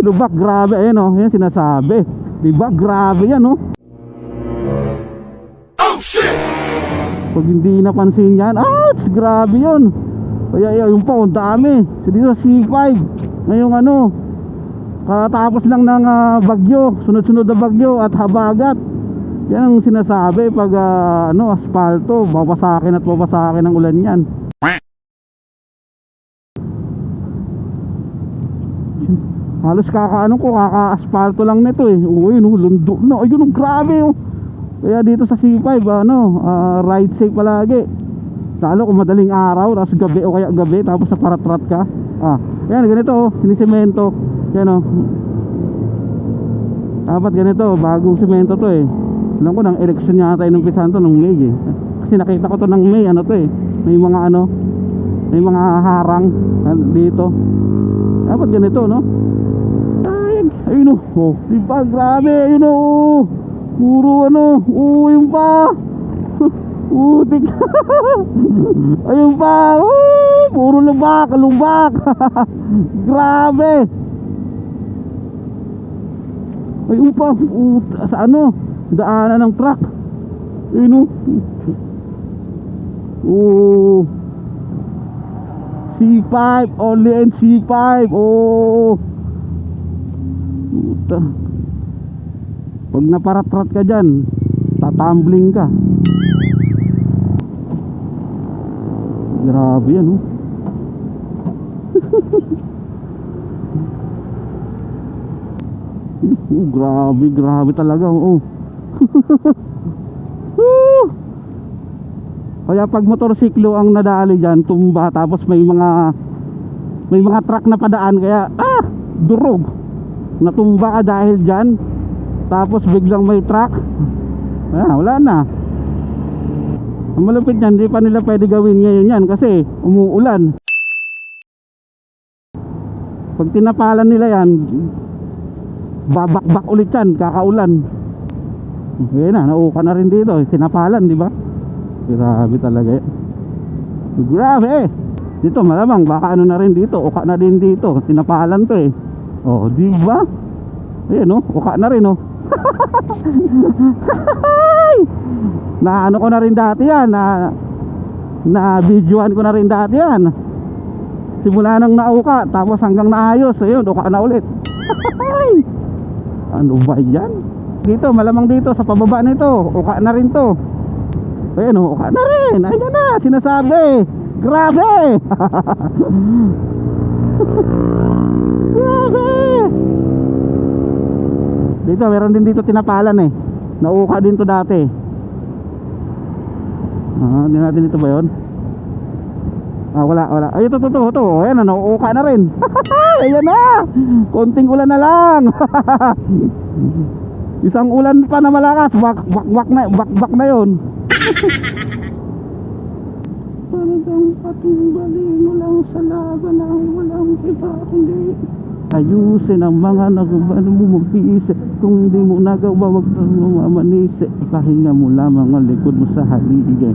lubak, grabe. Ayan o, yan sinasabi. Diba, grabe yan o. Oh shit! Pag hindi napansin yan, ouch, grabe yun. Kaya yung pa, ang dami. So dito sa C5, ngayong ano, katapos lang ng bagyo, sunod-sunod na bagyo at habagat. Yan ang sinasabi pag ano, asfalto, babasakin at babasakin ng ulan yan. Halos kakaano ko, kaka-asfalto lang nito eh. Uy, no, lundo na. Ayun, grabe oh. Kaya dito sa C5, ano, ride safe palagi. Lalo kung madaling araw, tapos gabi o kaya gabi, tapos sa paratrat ka. Yan, ganito oh, sinisemento. Yan oh. Dapat ganito, bagong semento to eh. Alam ko, ng election yata inumpisahan to ng May eh. Kasi nakita ko to ng May, ano to eh. May mga ano, may mga harang dito. Dapat ganito, no? Ayun oh, diba, grabe, ayun oh. Puro ano, yun pa. Utik. Ayun pa, puro lubak, lubak. Grabe. Ayun pa, sa ano, daanan ng truck. Ayun oh. C5, only and C5. Puta. Pag naparatrat ka dyan, tatambling ka. Grabe yan grabe talaga Kaya pag motorsiklo ang nadali dyan, tumba, tapos may mga truck na padaan, kaya durog, natumba ka dahil dyan, tapos biglang may truck, wala na. Ang malupit niyan, hindi pa nila pwede gawin ngayon yan kasi umuulan. Pag tinapalan nila yan, babakbak ulit yan, kakaulan. Ngayon na, nauka na rin dito, tinapalan, di ba? Grabe talaga eh. Grabe. Dito malamang baka ano na rin dito, uka na din dito, tinapalan to eh. Di ba? Ayan uka na rin na ano ko na rin dati yan, na videoan ko na rin dati yan. Simula nang nauka, tapos hanggang naayos, ayun, uka na ulit. Ano ba yan? Dito, malamang dito sa pababa nito, uka na rin to. Ayun uka na rin, ayun na, sinasabi. Grabe. Grabe. Dito, meron din dito tinapalan eh. Nauka din to dati. Hindi natin dito ba yun? Wala. Ay, ito. Ayan na, nauuka na rin. Ayan na. Konting ulan na lang. Isang ulan pa na malakas. Bakbak na yun. Parang patumbali mo lang sa laban ang walang iba kundi ayusin ang mga nagubano mo mabisi. Kung hindi mo nagawa, wag na mamanisi. Ipahinga mo lamang ang likod mo sa haligay.